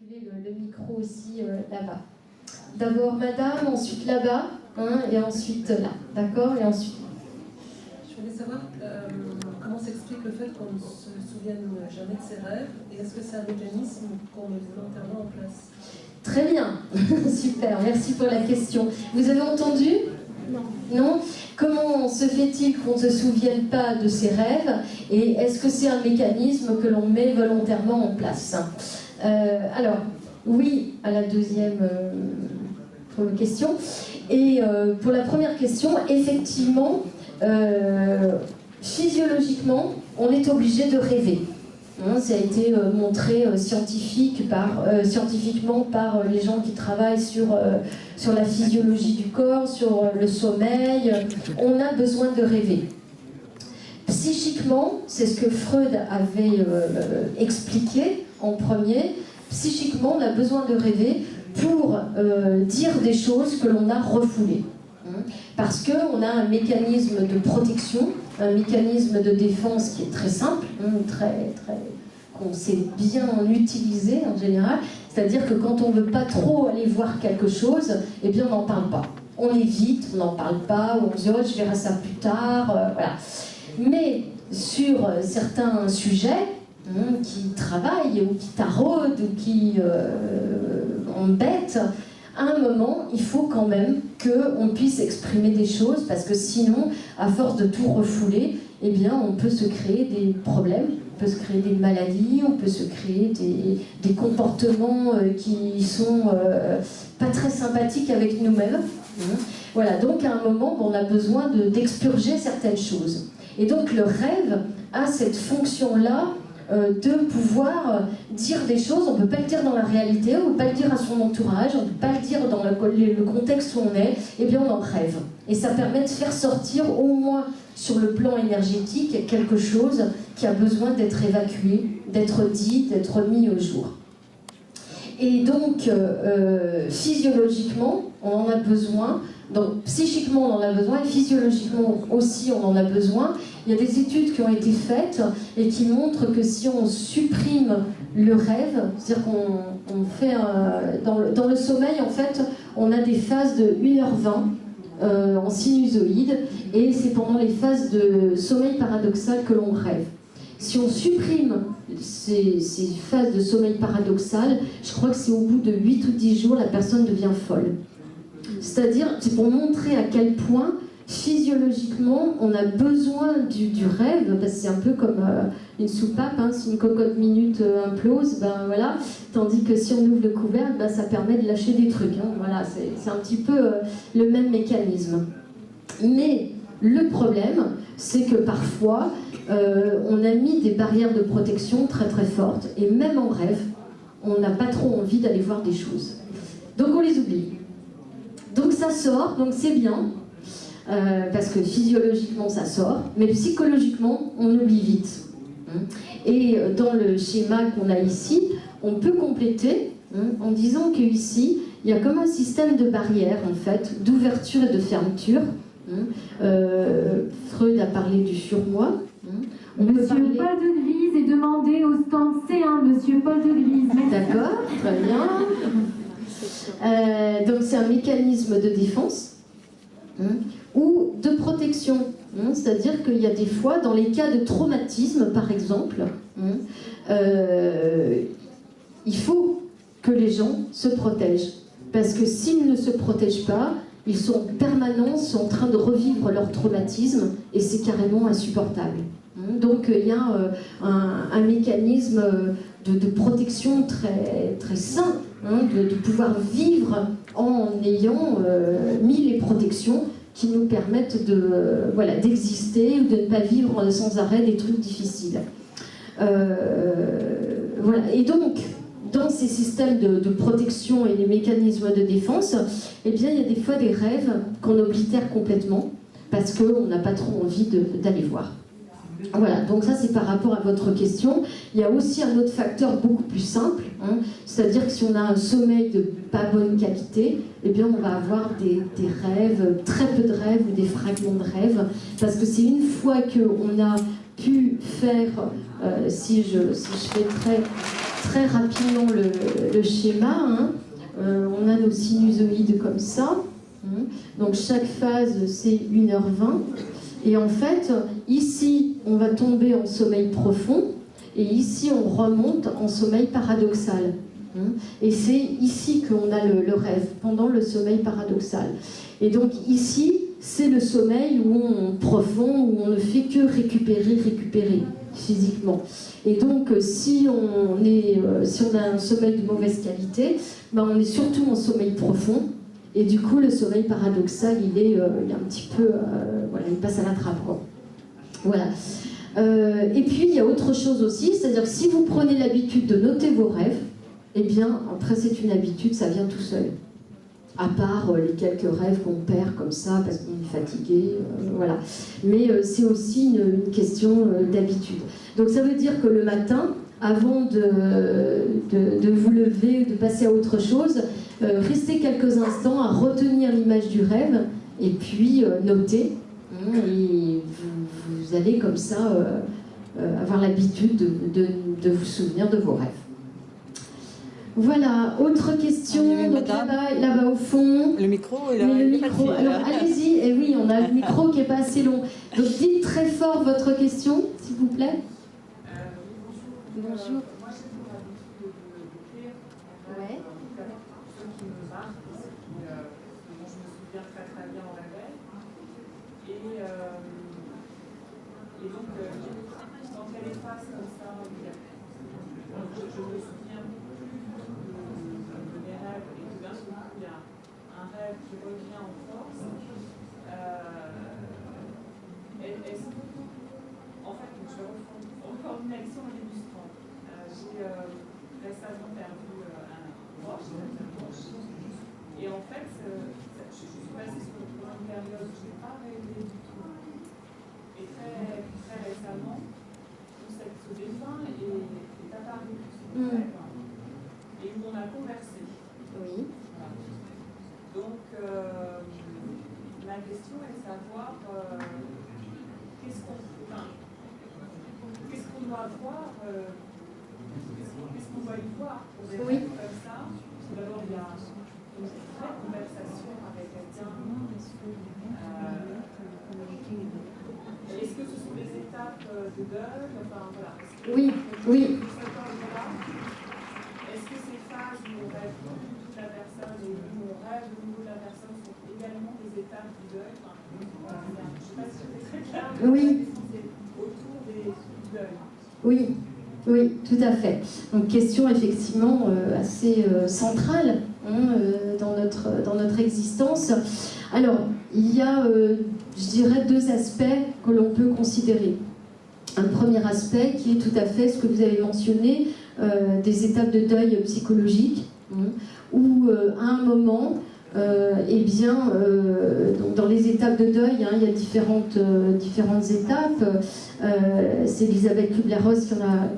circuler le micro aussi là-bas. D'abord madame, ensuite là-bas, hein, et ensuite là, d'accord? Et ensuite... Je voulais savoir comment s'explique le fait qu'on ne se souvienne jamais de ses rêves, et est-ce que c'est un mécanisme qu'on met volontairement en place? Très bien, super, merci pour la question. Vous avez entendu? Non. Non? Comment se fait-il qu'on ne se souvienne pas de ses rêves? Et est-ce que c'est un mécanisme que l'on met volontairement en place? Alors, oui, à la deuxième question. Et pour la première question, effectivement, physiologiquement, on est obligé de rêver. Ça a été montré scientifiquement par les gens qui travaillent sur la physiologie du corps, sur le sommeil. On a besoin de rêver. Psychiquement, c'est ce que Freud avait expliqué en premier, psychiquement, on a besoin de rêver pour dire des choses que l'on a refoulées. Parce qu'on a un mécanisme de protection, un mécanisme de défense qui est très simple, qu'on sait bien utiliser en général. C'est-à-dire que quand on ne veut pas trop aller voir quelque chose, eh bien on n'en parle pas. On évite, on n'en parle pas, ou on se dit oh, je verrai ça plus tard, voilà. Mais sur certains sujets qui travaillent, ou qui taraudent, ou qui embêtent, à un moment, il faut quand même qu'on puisse exprimer des choses, parce que sinon, à force de tout refouler, eh bien, on peut se créer des problèmes, on peut se créer des maladies, on peut se créer des comportements qui sont pas très sympathiques avec nous-mêmes. Voilà, donc à un moment, on a besoin d'expurger certaines choses. Et donc le rêve a cette fonction-là de pouvoir dire des choses. On ne peut pas le dire dans la réalité, on ne peut pas le dire à son entourage, on ne peut pas le dire dans le contexte où on est, et bien on en rêve. Et ça permet de faire sortir au moins sur le plan énergétique quelque chose qui a besoin d'être évacué, d'être dit, d'être mis au jour. Et donc physiologiquement, on en a besoin. Donc psychiquement on en a besoin et physiologiquement aussi on en a besoin. Il y a des études qui ont été faites et qui montrent que si on supprime le rêve, c'est-à-dire qu'on fait dans le sommeil en fait, on a des phases de 1h20 en sinusoïde, et c'est pendant les phases de sommeil paradoxal que l'on rêve. Si on supprime ces phases de sommeil paradoxal, je crois que c'est au bout de 8 ou 10 jours, la personne devient folle. C'est-à-dire, c'est pour montrer à quel point, physiologiquement, on a besoin du rêve, parce que c'est un peu comme une soupape, hein, si une cocotte minute implose, ben voilà, tandis que si on ouvre le couvercle, ben, ça permet de lâcher des trucs. Hein, voilà, c'est un petit peu le même mécanisme. Mais le problème, c'est que parfois, on a mis des barrières de protection très très fortes, et même en rêve, on n'a pas trop envie d'aller voir des choses. Donc on les oublie. Donc ça sort, donc c'est bien, parce que physiologiquement ça sort, mais psychologiquement on oublie vite. Et dans le schéma qu'on a ici, on peut compléter en disant qu'ici, il y a comme un système de barrières en fait, d'ouverture et de fermeture. Freud a parlé du surmoi. Monsieur Paul de Grise est demandé au stand C1, Monsieur Paul de Grise. D'accord, très bien. Donc c'est un mécanisme de défense ou de protection. C'est-à-dire qu'il y a des fois, dans les cas de traumatisme par exemple, il faut que les gens se protègent. Parce que s'ils ne se protègent pas, ils sont en permanence en train de revivre leur traumatisme, et c'est carrément insupportable. Donc il y a un mécanisme de protection très, très sain, de pouvoir vivre en ayant mis les protections qui nous permettent d'exister ou de ne pas vivre sans arrêt des trucs difficiles. Voilà. Et donc, dans ces systèmes de protection et les mécanismes de défense, eh bien, il y a des fois des rêves qu'on oblitère complètement parce qu'on n'a pas trop envie d'aller voir. Voilà, donc ça c'est par rapport à votre question. Il y a aussi un autre facteur beaucoup plus simple, c'est-à-dire que si on a un sommeil de pas bonne qualité, eh bien on va avoir des rêves, très peu de rêves ou des fragments de rêves, parce que c'est une fois qu'on a pu faire, si je fais très... très rapidement le schéma. Hein. On a nos sinusoïdes comme ça. Hein. Donc chaque phase, c'est 1h20. Et en fait, ici, on va tomber en sommeil profond. Et ici, on remonte en sommeil paradoxal. Hein. Et c'est ici qu'on a le rêve, pendant le sommeil paradoxal. Et donc ici, c'est le sommeil où on profond, où on ne fait que récupérer physiquement. Et donc, si on a un sommeil de mauvaise qualité, ben on est surtout en sommeil profond. Et du coup, le sommeil paradoxal, il est un petit peu... voilà, il passe à la trappe, quoi. Voilà. Et puis, il y a autre chose aussi, c'est-à-dire que si vous prenez l'habitude de noter vos rêves, eh bien, après, c'est une habitude, ça vient tout seul. À part les quelques rêves qu'on perd comme ça, parce qu'on est fatigué, voilà. Mais c'est aussi une question d'habitude. Donc, ça veut dire que le matin, avant de vous lever, de passer à autre chose, restez quelques instants à retenir l'image du rêve, et puis noter. Et vous allez comme ça avoir l'habitude de vous souvenir de vos rêves. Voilà, autre question, donc là-bas au fond. Le micro est là. Mais le micro, alors allez-y, et oui, on a le micro qui n'est pas assez long. Donc dites très fort votre question, s'il vous plaît. Bonjour. Moi, j'ai pour habitude d'écrire Ouais. ceux qui me marquent, dont je me souviens très très bien en réveil. Et donc, quand il y a des phrases comme ça, je me souviens plus de mes rêves, et tout d'un coup, il y a un rêve qui revient en force. Est-ce que, en fait, je vais reprendre une action et l'illustrant. J'ai récemment perdu un proche, et en fait, je suis passée sur une période où je n'ai pas rêvé du tout. Et très, très récemment, ce défunt est apparu sur le rêve, et où on a conversé. Oui. Voilà. Donc, ma question est de savoir qu'est-ce qu'on doit voir, qu'est-ce qu'on doit y voir pour des rêves comme ça. D'abord, il y a une vraie conversation avec quelqu'un. Est-ce que ce sont des étapes de deuil? Enfin, voilà. Oui, oui. Est-ce que ces phases où on rêve toute la personne et où on rêve au niveau de la personne sont également des étapes du deuil? Enfin, voilà, je ne sais pas si c'est très clair, mais oui. c'est autour du deuil. Oui, oui, tout à fait. Donc question effectivement assez centrale dans notre existence. Alors, il y a, je dirais, deux aspects que l'on peut considérer. Un premier aspect qui est tout à fait ce que vous avez mentionné, des étapes de deuil psychologique, où à un moment, eh bien, donc dans les étapes de deuil, il y a différentes étapes. C'est Elisabeth Kubler-Ross qui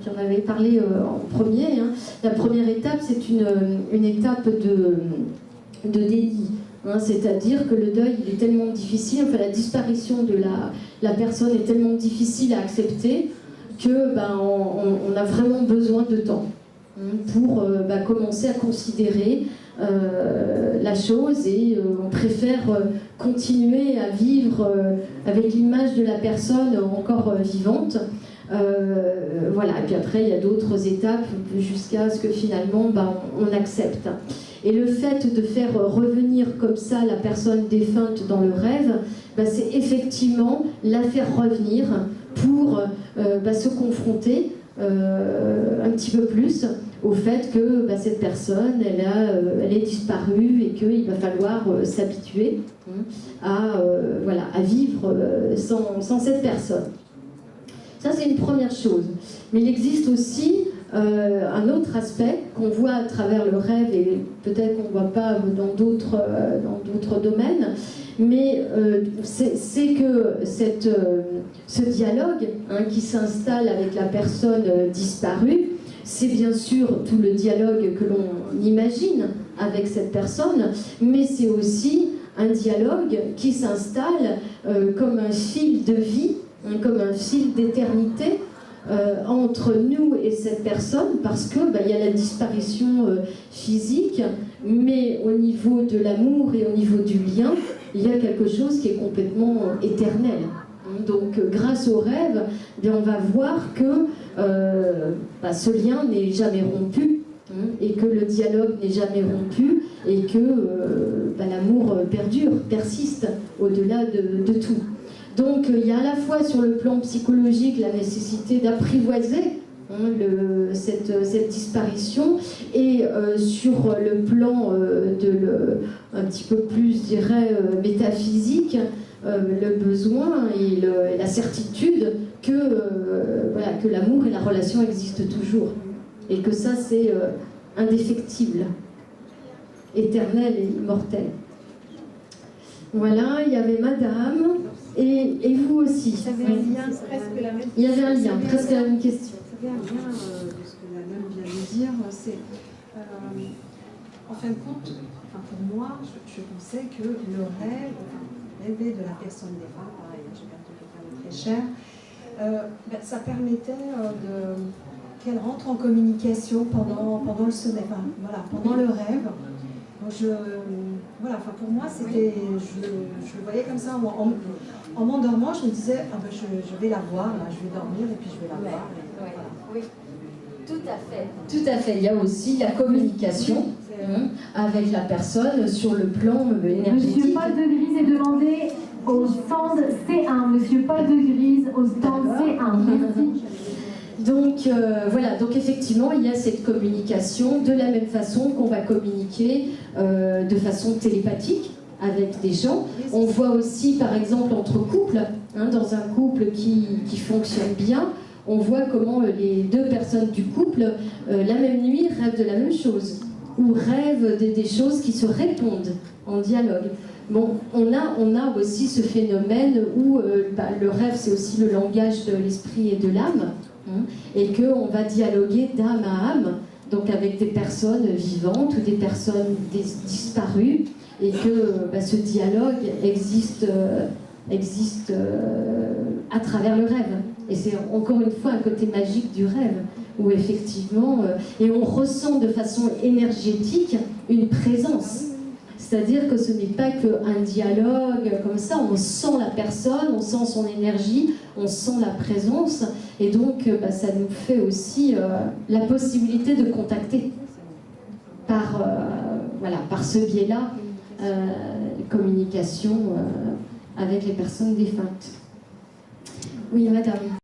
en avait parlé en premier. La première étape, c'est une étape de déni. C'est-à-dire que le deuil, il est tellement difficile, enfin la disparition de la personne est tellement difficile à accepter que on a vraiment besoin de temps pour commencer à considérer la chose, et on préfère continuer à vivre avec l'image de la personne encore vivante. Voilà, et puis après il y a d'autres étapes jusqu'à ce que finalement on accepte. Et le fait de faire revenir comme ça la personne défunte dans le rêve, c'est effectivement la faire revenir pour se confronter un petit peu plus au fait que cette personne, elle est disparue, et qu'il va falloir s'habituer à vivre sans cette personne. Ça, c'est une première chose. Mais il existe aussi un autre aspect qu'on voit à travers le rêve, et peut-être qu'on ne voit pas dans d'autres domaines, mais c'est que ce dialogue qui s'installe avec la personne disparue, c'est bien sûr tout le dialogue que l'on imagine avec cette personne, mais c'est aussi un dialogue qui s'installe comme un fil de vie, comme un fil d'éternité, entre nous et cette personne, parce que il y a la disparition physique, mais au niveau de l'amour et au niveau du lien, il y a quelque chose qui est complètement éternel. Donc grâce au rêve, on va voir que ce lien n'est jamais rompu, et que le dialogue n'est jamais rompu, et que l'amour perdure, persiste au-delà de tout. Donc il y a à la fois sur le plan psychologique la nécessité d'apprivoiser cette disparition, et sur le plan un petit peu plus, je dirais, métaphysique, le besoin et la certitude que l'amour et la relation existent toujours, et que ça c'est indéfectible, éternel et immortel. Voilà, il y avait madame, et vous aussi. Il y avait un lien, presque la même question. Ça avait un lien de ce que la dame vient de dire. C'est, en fin de compte, pour moi, je pensais que le rêver de la personne défunte, pareil, j'ai perdu quelqu'un de très cher, ça permettait qu'elle rentre en communication pendant le sommeil, pendant le rêve. Pour moi, c'était, je le voyais comme ça en m'endormant. Je me disais, je vais la voir, là, je vais dormir et puis je vais la voir. Voilà. Oui, tout à fait. Tout à fait. Il y a aussi la communication avec la personne sur le plan énergétique. Monsieur Paul de Grise est demandé au stand C1. Monsieur Paul de Grise au stand C1. Merci. Donc voilà, donc effectivement il y a cette communication de la même façon qu'on va communiquer de façon télépathique avec des gens. On voit aussi par exemple entre couples, dans un couple qui fonctionne bien, on voit comment les deux personnes du couple, la même nuit, rêvent de la même chose, ou rêvent des choses qui se répondent en dialogue. Bon, on a aussi ce phénomène où le rêve c'est aussi le langage de l'esprit et de l'âme, et qu'on va dialoguer d'âme à âme, donc avec des personnes vivantes ou des personnes disparues, et que ce dialogue existe à travers le rêve. Et c'est encore une fois un côté magique du rêve, où effectivement, et on ressent de façon énergétique une présence. C'est-à-dire que ce n'est pas qu'un dialogue comme ça, on sent la personne, on sent son énergie, on sent la présence, et donc ça nous fait aussi la possibilité de contacter par ce biais-là, communication avec les personnes défuntes. Oui, madame.